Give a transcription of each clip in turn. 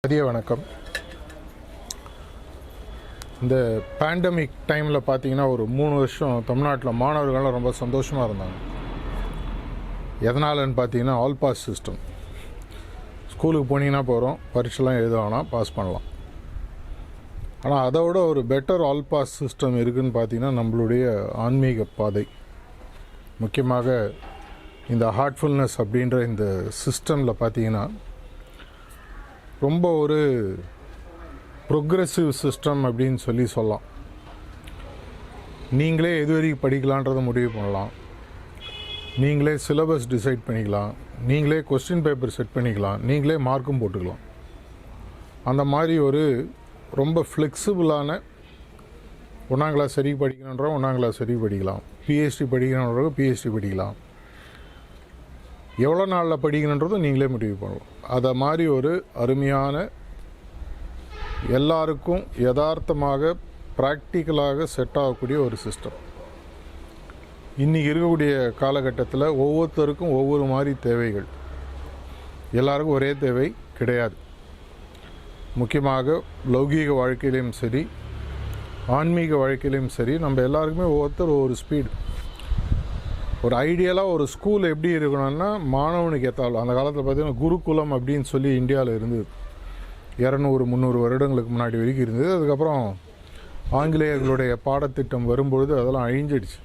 மதிய வணக்கம். இந்த பேண்டமிக் டைமில் பார்த்தீங்கன்னா ஒரு 3 வருஷம் தமிழ்நாட்டில் மாணவர்கள்லாம் ரொம்ப சந்தோஷமாக இருந்தாங்க. எதனாலன்னு பார்த்தீங்கன்னா ஆல் பாஸ் சிஸ்டம். ஸ்கூலுக்கு போனீங்கன்னா போகிறோம், பரீட்சைலாம் எழுத வேணாம், பாஸ் பண்ணலாம். ஆனால் அதை விட ஒரு பெட்டர் ஆல் பாஸ் சிஸ்டம் இருக்குதுன்னு பார்த்தீங்கன்னா நம்மளுடைய ஆன்மீக பாதை. முக்கியமாக இந்த ஹார்ட்ஃபுல்னஸ் அப்படின்ற இந்த சிஸ்டமில் பார்த்தீங்கன்னா ரொம்ப ஒரு ப்ரொக்ரெசிவ் சிஸ்டம் அப்படின்னு சொல்லலாம். நீங்களே எது வரைக்கும் படிக்கலான்றதை முடிவு பண்ணலாம், நீங்களே சிலபஸ் டிசைட் பண்ணிக்கலாம், நீங்களே கொஸ்டின் பேப்பர் செட் பண்ணிக்கலாம், நீங்களே மார்க்கும் போட்டுக்கலாம். அந்த மாதிரி ஒரு ரொம்ப ஃப்ளெக்சிபிளான 1ஆம் கிளாஸ் சரி படிக்கணுன்றவங்க 1ஆம் கிளாஸ் சரி படிக்கலாம், பிஹெச்டி படிக்கணுன்றவங்க பிஹெச்டி படிக்கலாம், எவ்வளோ நாளில் படிக்கணுன்றதும் நீங்களே முடிவு பண்ணலாம். அதை மாதிரி ஒரு அருமையான எல்லாருக்கும் யதார்த்தமாக ப்ராக்டிக்கலாக செட் ஆகக்கூடிய ஒரு சிஸ்டம். இன்றைக்கி இருக்கக்கூடிய காலகட்டத்தில் ஒவ்வொருத்தருக்கும் ஒவ்வொரு மாதிரி தேவைகள், எல்லாருக்கும் ஒரே தேவை கிடையாது. முக்கியமாக லௌகீக வாழ்க்கையிலையும் சரி, ஆன்மீக வாழ்க்கையிலையும் சரி, நம்ம எல்லாருக்குமே ஒவ்வொருத்தர் ஒவ்வொரு ஸ்பீடு. ஒரு ஐடியலாக ஒரு ஸ்கூல் எப்படி இருக்கணும்னா மாணவனுக்கு ஏற்றாலும். அந்த காலத்தில் பார்த்திங்கன்னா குருகுலம் அப்படின்னு சொல்லி இந்தியாவில் இருந்தது. 200-300 வருடங்களுக்கு முன்னாடி வரைக்கும் இருந்தது. அதுக்கப்புறம் ஆங்கிலேயர்களுடைய பாடத்திட்டம் வரும்பொழுது அதெல்லாம் அழிஞ்சிடுச்சு.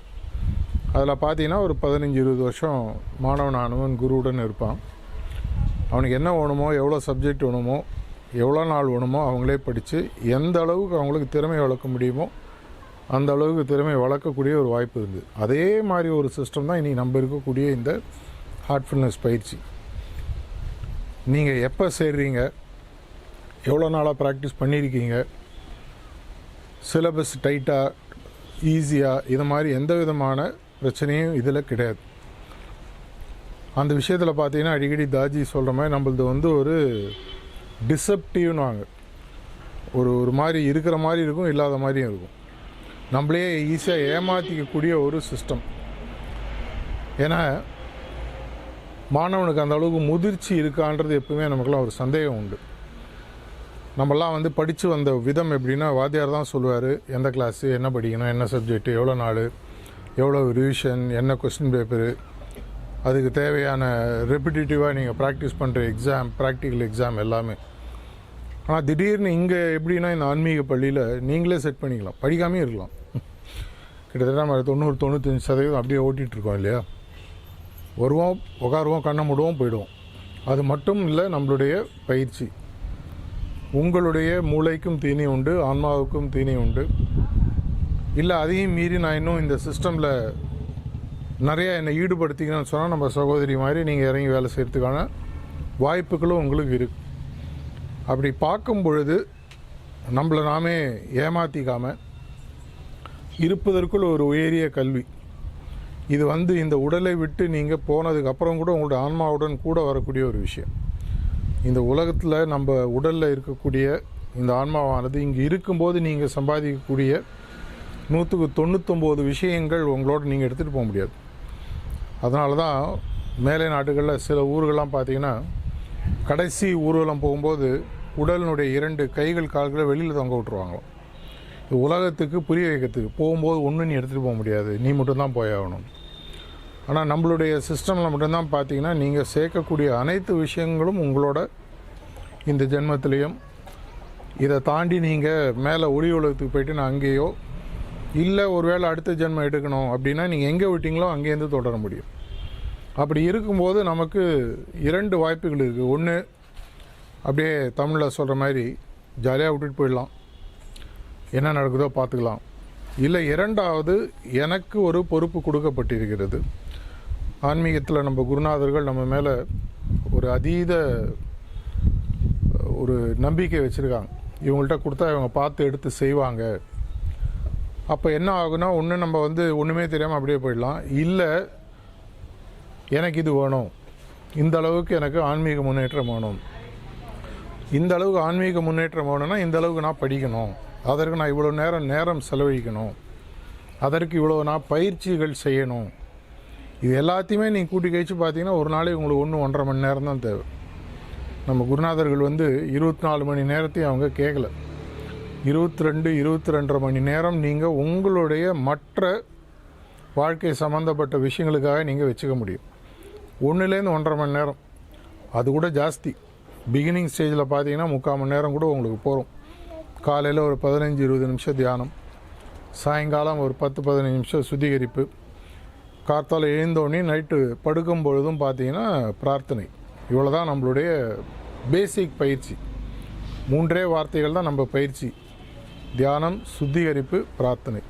அதில் பார்த்தீங்கன்னா ஒரு 15-20 வருஷம் மாணவனானவன் குருவுடன் இருப்பான். அவனுக்கு என்ன வேணுமோ, எவ்வளோ சப்ஜெக்ட் வேணுமோ, எவ்வளோ நாள் வேணுமோ அவங்களே படித்து எந்த அளவுக்கு அவங்களுக்கு திறமை வளர்க்க முடியுமோ அந்த அளவுக்கு திறமை வளர்க்கக்கூடிய ஒரு வாய்ப்பு இருந்தது. அதே மாதிரி ஒரு சிஸ்டம் தான் இனி நம்ம இருக்கக்கூடிய இந்த ஹார்ட்ஃபுல்னஸ் பயிற்சி. நீங்கள் எப்போ சேர்றீங்க, எவ்வளோ நாளாக ப்ராக்டிஸ் பண்ணியிருக்கீங்க, சிலபஸ் டைட்டாக ஈஸியாக, இது மாதிரி எந்த விதமான பிரச்சனையும் இதில் கிடையாது. அந்த விஷயத்தில் பார்த்தீங்கன்னா அடிக்கடி தாஜி சொல்கிற மாதிரி நம்மளது ஒரு டிசப்டிவ்னு வாங்க, ஒரு மாதிரி இருக்கிற மாதிரி இருக்கும், இல்லாத மாதிரியும் இருக்கும். நம்மளே ஈஸியாக ஏமாற்றிக்கக்கூடிய ஒரு சிஸ்டம். ஏன்னா மாணவனுக்கு அந்த அளவுக்கு முதிர்ச்சி இருக்கான்றது எப்பவுமே நமக்குலாம் ஒரு சந்தேகம் உண்டு. நம்மலாம் படித்து வந்த விதம் எப்படின்னா, வாத்தியார் தான் சொல்லுவார் எந்த கிளாஸு, என்ன படிக்கணும், என்ன சப்ஜெக்டு, எவ்வளோ நாள், எவ்வளோ ரிவிஷன், என்ன கொஸ்டின் பேப்பரு, அதுக்கு தேவையான ரெப்பிட்டேட்டிவாக நீங்கள் ப்ராக்டிஸ் பண்ணுற எக்ஸாம், ப்ராக்டிக்கல் எக்ஸாம் எல்லாமே. ஆனால் திடீர்னு இங்கே எப்படின்னா இந்த ஆன்மீக பள்ளியில் நீங்களே செட் பண்ணிக்கலாம், படிக்காமே இருக்கலாம். கிட்டத்தட்ட நம்ம 90-95% அப்படியே ஓட்டிகிட்ருக்கோம் இல்லையா. வருவோம், உட்காருவோம், கண்ணை மூடுவோம், போயிடுவோம். அது மட்டும் இல்லை, நம்மளுடைய பயிற்சி. உங்களுடைய மூளைக்கும் தீனி உண்டு, ஆன்மாவுக்கும் தீனி உண்டு. இல்லை அதையும் மீறி நான் இன்னும் இந்த சிஸ்டமில் நிறையா என்னை ஈடுபடுத்திக்கணும்னு சொன்னால் நம்ம சகோதரி மாதிரி நீங்கள் இறங்கி வேலை செய்கிறதுக்கான வாய்ப்புகளும் உங்களுக்கு இருக்குது. அப்படி பார்க்கும் பொழுது நம்மளை நாமே ஏமாற்றிக்காமல் இருப்பதற்குள் ஒரு உயரிய கல்வி. இது இந்த உடலை விட்டு நீங்கள் போனதுக்கப்புறம் கூட உங்களுடைய ஆன்மாவுடன் கூட வரக்கூடிய ஒரு விஷயம். இந்த உலகத்தில் நம்ம உடலில் இருக்கக்கூடிய இந்த ஆன்மாவானது இங்கே இருக்கும்போது நீங்கள் சம்பாதிக்கக்கூடிய 199 விஷயங்கள் உங்களோட நீங்கள் எடுத்துகிட்டு போக முடியாது. அதனால தான் மேலை நாடுகளில் சில ஊர்கள்லாம் பார்த்தீங்கன்னா கடைசி ஊர்வலம் போகும்போது உடலினுடைய 2 கைகள் கால்களை வெளியில் தொங்க விட்டுருவாங்களாம். இது உலகத்துக்கு புரிய வைக்கிறதுக்கு. போகும்போது ஒன்றும் நீ எடுத்துகிட்டு போக முடியாது, நீ மட்டும்தான் போயாகணும். ஆனால் நம்மளுடைய சிஸ்டமில் மட்டும்தான் பார்த்தீங்கன்னா நீங்கள் சேர்க்கக்கூடிய அனைத்து விஷயங்களும் உங்களோட இந்த ஜென்மத்திலையும், இதை தாண்டி நீங்கள் மேலே ஒளி உலகத்துக்கு போயிட்டு நான் அங்கேயோ இல்லை ஒருவேளை அடுத்த ஜென்மம் எடுக்கணும் அப்படின்னா நீங்கள் எங்கே விட்டீங்களோ அங்கேருந்து தொடர முடியும். அப்படி இருக்கும்போது நமக்கு 2 வாய்ப்புகள் இருக்குது. ஒன்று, அப்படியே தமிழில் சொல்கிற மாதிரி ஜாலியாக விட்டுட்டு போயிடலாம், என்ன நடக்குதோ பார்த்துக்கலாம். இல்லை, 2வது, எனக்கு ஒரு பொறுப்பு கொடுக்கப்பட்டிருக்கிறது. ஆன்மீகத்தில் நம்ம குருநாதர்கள் நம்ம மேலே ஒரு அதீத ஒரு நம்பிக்கை வச்சுருக்காங்க. இவங்கள்ட்ட கொடுத்தா இவங்க பார்த்து எடுத்து செய்வாங்க. அப்போ என்ன ஆகுனா, ஒன்று நம்ம ஒன்றுமே தெரியாமல் அப்படியே போயிடலாம். இல்லை, எனக்கு இது வேணும், இந்த அளவுக்கு எனக்கு ஆன்மீக முன்னேற்றம் வேணும், இந்த அளவுக்கு ஆன்மீக முன்னேற்றம் வேணும்னா இந்த அளவுக்கு நான் படிக்கணும், அதற்கு நான் இவ்வளோ நேரம் செலவழிக்கணும், அதற்கு இவ்வளோ நான் பயிற்சிகள் செய்யணும். இது எல்லாத்தையுமே நீங்கள் கூட்டி கழிச்சு பார்த்தீங்கன்னா ஒரு நாளைக்கு உங்களுக்கு 1-1.5 மணி நேரம் தான் தேவை. நம்ம குருநாதர்கள் வந்து 24 மணி நேரத்தையும் அவங்க கேட்கல. 22-22.5 மணி நேரம் நீங்கள் உங்களுடைய மற்ற வாழ்க்கை சம்மந்தப்பட்ட விஷயங்களுக்காக நீங்கள் வச்சுக்க முடியும். 1லேருந்து 1.5 மணி நேரம், அது கூட ஜாஸ்தி. பிகினிங் ஸ்டேஜில் பார்த்தீங்கன்னா 3/4 மணி நேரம் கூட உங்களுக்கு போகும். காலையில் ஒரு 15-20 நிமிஷம் தியானம், சாயங்காலம் ஒரு 10-15 நிமிஷம் சுத்திகரிப்பு, கார்த்தால எழுந்தோடனே நைட்டு படுக்கும் பொழுதும் பார்த்தீங்கன்னா பிரார்த்தனை. இவ்வளோ தான் நம்மளுடைய பேசிக் பயிற்சி. 3 வார்த்தைகள் தான் நம்ம பயிற்சி: தியானம், சுத்திகரிப்பு, பிரார்த்தனை.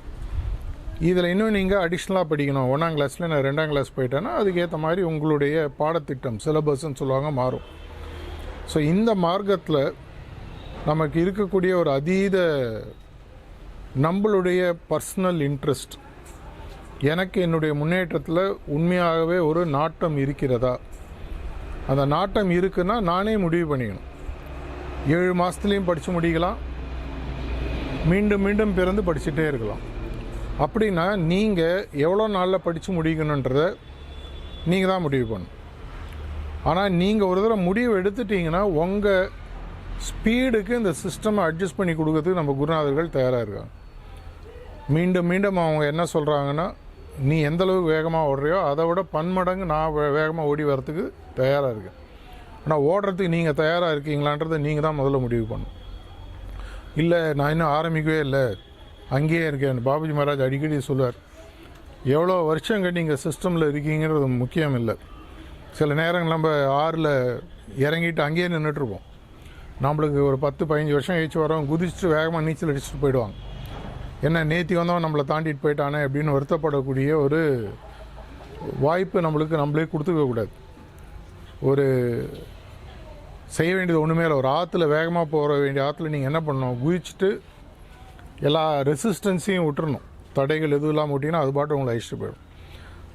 இதில் இன்னும் நீங்கள் அடிஷ்னலாக படிக்கணும். 1ஆம் கிளாஸில் நான் 2ஆம் கிளாஸ் போயிட்டேன்னா அதுக்கேற்ற மாதிரி உங்களுடைய பாடத்திட்டம், சிலபஸ்ன்னு சொல்லுவாங்க, மாறும். ஸோ இந்த மார்க்கத்தில் நமக்கு இருக்கக்கூடிய ஒரு அதீத நம்மளுடைய பர்சனல் இன்ட்ரெஸ்ட், எனக்கு என்னுடைய முன்னேற்றத்தில் உண்மையாகவே ஒரு நாட்டம் இருக்கிறதா? அந்த நாட்டம் இருக்குன்னா நானே முடிவு பண்ணிக்கணும். 7 மாதத்துலேயும் படித்து முடிக்கலாம், மீண்டும் மீண்டும் பிறந்து படிச்சுட்டே இருக்கலாம். அப்படின்னா நீங்கள் எவ்வளோ நாளில் படித்து முடிக்கணுன்றதை நீங்கள் தான் முடிவு பண்ணணும். ஆனால் நீங்கள் ஒரு தடவை முடிவு எடுத்துட்டிங்கன்னா உங்கள் ஸ்பீடுக்கு இந்த சிஸ்டமை அட்ஜஸ்ட் பண்ணி கொடுக்கறதுக்கு நம்ம குருநாதர்கள் தயாராக இருக்காங்க. மீண்டும் மீண்டும் அவங்க என்ன சொல்கிறாங்கன்னா, நீ எந்தளவுக்கு வேகமாக ஓடுறியோ அதை விட பன்மடங்கு நான் வேகமாக ஓடி வரத்துக்கு தயாராக இருக்கேன். ஆனால் ஓடுறதுக்கு நீங்கள் தயாராக இருக்கீங்களான்றதை நீங்கள் தான் முதல்ல முடிவு பண்ணணும். இல்லை நான் இன்னும் ஆரம்பிக்கவே இல்லை, அங்கேயே இருக்கேன். பாபுஜி மகாராஜ் அடிக்கடி சொல்லுவார், எவ்வளோ வருஷங்க நீங்கள் சிஸ்டமில் இருக்கீங்கிறது முக்கியம் இல்லை. சில நேரங்கள் நம்ம ஆறில் இறங்கிட்டு அங்கேயே நின்றுட்டுருப்போம். நம்மளுக்கு ஒரு 10-15 வருஷம் கழிச்சு வரோம், குதிச்சுட்டு வேகமாக நீச்சல் அடிச்சுட்டு போயிடுவாங்க. என்ன நேத்தி வந்தவன் நம்மளை தாண்டிட்டு போயிட்டானே அப்படின்னு வருத்தப்படக்கூடிய ஒரு வாய்ப்பு நம்மளே கொடுத்துக்கக்கூடாது. ஒரு செய்ய வேண்டியது ஒன்றுமே இல்லை. ஒரு ஆற்றுல வேகமாக போகிற வேண்டிய ஆற்றுல நீங்கள் என்ன பண்ணணும், குதிச்சுட்டு எல்லா ரெசிஸ்டன்ஸையும் விட்டுறணும். தடைகள் எதுவும் இல்லாமல் விட்டிங்கன்னா அது பாட்டு உங்களை அழிச்சிட்டு போயிடும்.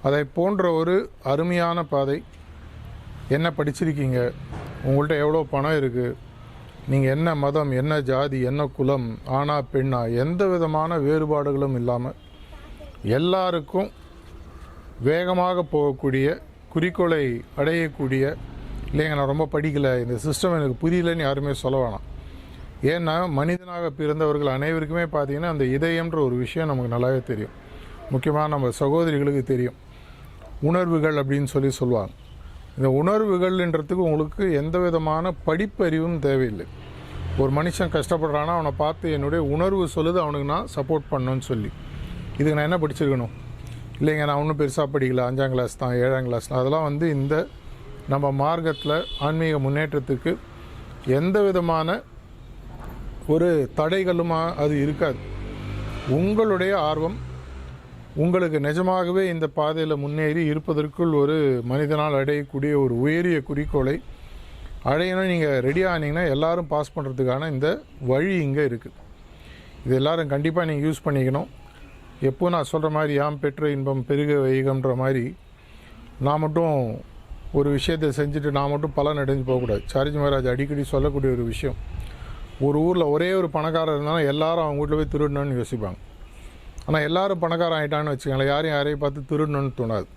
அதை போன்ற ஒரு அருமையான பாதை. என்ன படிச்சிருக்கீங்க, உங்கள்கிட்ட எவ்வளோ பணம் இருக்குது, நீங்கள் என்ன மதம், என்ன ஜாதி, என்ன குலம், ஆணா பெண்ணா, எந்த விதமான வேறுபாடுகளும் இல்லாமல் எல்லாருக்கும் வேகமாக போகக்கூடிய, குறிக்கோளை அடையக்கூடிய, இல்லைங்க நான் ரொம்ப படிக்கலை, இந்த சிஸ்டம் எனக்கு புரியலன்னு யாருமே சொல்ல வேணாம். ஏன்னா மனிதனாக பிறந்தவர்கள் அனைவருக்குமே பார்த்திங்கன்னா அந்த இதயம்ன்ற ஒரு விஷயம் நமக்கு நல்லாவே தெரியும். முக்கியமாக நம்ம சகோதரிகளுக்கு தெரியும். உணர்வுகள் அப்படின்னு சொல்லுவாங்க. இந்த உணர்வுகள்ன்றதுக்கு உங்களுக்கு எந்த விதமான படிப்பறிவும் தேவையில்லை. ஒரு மனுஷன் கஷ்டப்படுறான்னா அவனை பார்த்து என்னுடைய உணர்வு சொல்லுது அவனுக்கு நான் சப்போர்ட் பண்ணணும்னு சொல்லி. இதுக்கு நான் என்ன படிச்சிருக்கணும், இல்லைங்க நான் ஒன்றும் பெருசாக படிக்கல, 5ஆம் கிளாஸ் தான், 7ஆம் கிளாஸ் தான், அதெல்லாம் வந்து இந்த நம்ம மார்க்கத்தில் ஆன்மீக முன்னேற்றத்துக்கு எந்த விதமான ஒரு தடைகளுமா அது இருக்காது. உங்களுடைய ஆர்வம், உங்களுக்கு நிஜமாகவே இந்த பாதையில் முன்னேறி இருப்பதற்குள் ஒரு மனிதனால் அடையக்கூடிய ஒரு உயரிய குறிக்கோளை அடையணும். நீங்கள் ரெடி ஆனீங்கன்னா எல்லோரும் பாஸ் பண்ணுறதுக்கான இந்த வழி இங்கே இருக்குது. இது எல்லோரும் கண்டிப்பாக நீங்கள் யூஸ் பண்ணிக்கணும். எப்போ நான் சொல்கிற மாதிரி யாம் பெற்ற இன்பம் பெருக வைகம்ன்ற மாதிரி நான் மட்டும் ஒரு விஷயத்தை செஞ்சுட்டு நான் மட்டும் பலன் அடைஞ்சு போகக்கூடாது. சாரிஜி மகாராஜ் அடிக்கடி சொல்லக்கூடிய ஒரு விஷயம், ஒரு ஊரில் ஒரே ஒரு பணக்காரர் இருந்தாலும் எல்லாரும் அவங்க வீட்டில் போய் திருடணும்னு யோசிப்பாங்க. ஆனால் எல்லோரும் பணக்காரன் ஆகிட்டான்னு வச்சுக்கோங்களேன், யாரையும் பார்த்து திருடணும்னு தோணாது.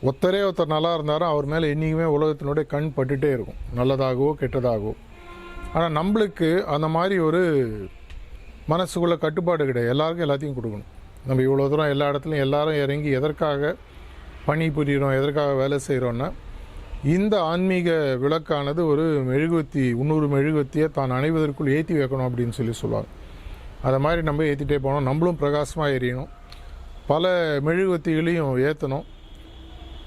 ஒருத்தர் நல்லா இருந்தாலும் அவர் மேலே என்றைக்குமே உலகத்தினுடைய கண் பட்டுகிட்டே இருக்கும், நல்லதாகவோ கெட்டதாகவோ. ஆனால் நம்மளுக்கு அந்த மாதிரி ஒரு மனசுக்குள்ளே கட்டுப்பாடு கிடையாது. எல்லாருக்கும் எல்லாத்தையும் கொடுக்கணும். நம்ம இவ்வளோ தூரம் எல்லா இடத்துலையும் எல்லாரும் இறங்கி எதற்காக பணி புரிகிறோம், எதற்காக வேலை செய்கிறோன்னா, இந்த ஆன்மீக விளக்கானது ஒரு மெழுகுவத்தி, 300 மெழுகுவத்தியை தான் அணைவதற்குள் ஏற்றி வைக்கணும் அப்படின்னு சொல்லுவாங்க. அதை மாதிரி நம்ம ஏற்றிட்டே போனோம், நம்மளும் பிரகாசமாக எரியணும். பல மெழுகுவத்திகளையும் ஏற்றணும்.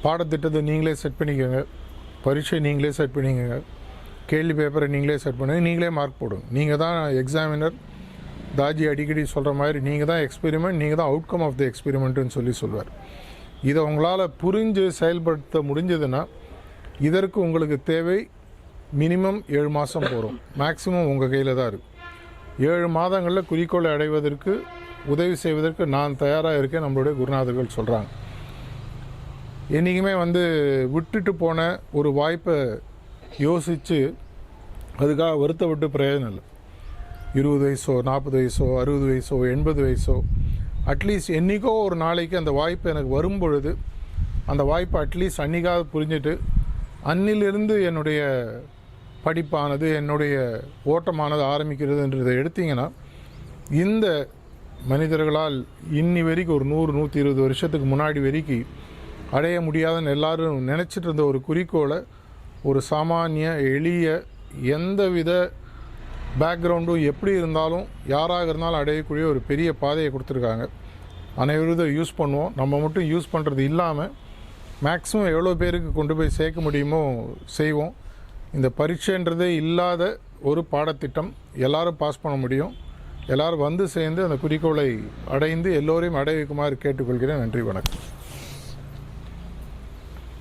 பாடத்திட்டத்தை நீங்களே செட் பண்ணிக்கோங்க, பரீட்சை நீங்களே செட் பண்ணிக்கோங்க, கேள்வி பேப்பரை நீங்களே செட் பண்ணுங்க, நீங்களே மார்க் போடுங்க. நீங்கள் தான் எக்ஸாமினர். தாஜி அடிக்கடி சொல்கிற மாதிரி நீங்கள் தான் எக்ஸ்பெரிமெண்ட், நீங்கள் தான் அவுட்கம் ஆஃப் த எக்ஸ்பெரிமெண்ட்டுன்னு சொல்லுவார். இதை உங்களால் புரிஞ்சு செயல்படுத்த முடிஞ்சதுன்னா இதற்கு உங்களுக்கு தேவை மினிமம் 7 மாதம் போகிறோம், மேக்ஸிமம் உங்கள் கையில் தான் இருக்குது. 7 மாதங்களில் குறிக்கோளை அடைவதற்கு உதவி செய்வதற்கு நான் தயாராக இருக்கேன் நம்மளுடைய குருநாதர்கள் சொல்கிறாங்க. என்றைக்குமே விட்டுட்டு போன ஒரு வாய்ப்பை யோசித்து அதுக்காக வருத்தப்பட்டு பிரயோஜனம் இல்லை. 20 வயசோ 40 வயசோ 60 வயசோ 80 வயசோ, அட்லீஸ்ட் என்றைக்கோ ஒரு நாளைக்கு அந்த வாய்ப்பு எனக்கு வரும் பொழுது அந்த வாய்ப்பை அட்லீஸ்ட் அன்றைக்காவது புரிஞ்சுட்டு அன்னிலிருந்து என்னுடைய படிப்பானது, என்னுடைய ஓட்டமானது ஆரம்பிக்கிறதுன்றதை எடுத்தீங்கன்னா, இந்த மனிதர்களால் இன்னி வரைக்கும் ஒரு 100-120 வருஷத்துக்கு முன்னாடி வரைக்கும் அடைய முடியாதுன்னு எல்லாரும் நினச்சிட்டு இருந்த ஒரு குறிக்கோளை ஒரு சாமானிய எளிய எந்தவித பேக்ரவுண்டும் எப்படி இருந்தாலும் யாராக இருந்தாலும் அடையக்கூடிய ஒரு பெரிய பாதையை கொடுத்துருக்காங்க. அனைவரும் இதை யூஸ் பண்ணுவோம். நம்ம மட்டும் யூஸ் பண்ணுறது இல்லாமல் மேக்ஸிமம் எவ்வளோ பேருக்கு கொண்டு போய் சேர்க்க முடியுமோ செய்வோம். இந்த பரீட்சைன்றதே இல்லாத ஒரு பாடத்திட்டம். எல்லோரும் பாஸ் பண்ண முடியும். எல்லோரும் வந்து சேர்ந்து அந்த குறிக்கோளை அடைந்து எல்லோரையும் அடைய வைக்குமாறு கேட்டுக்கொள்கிறேன். நன்றி, வணக்கம்.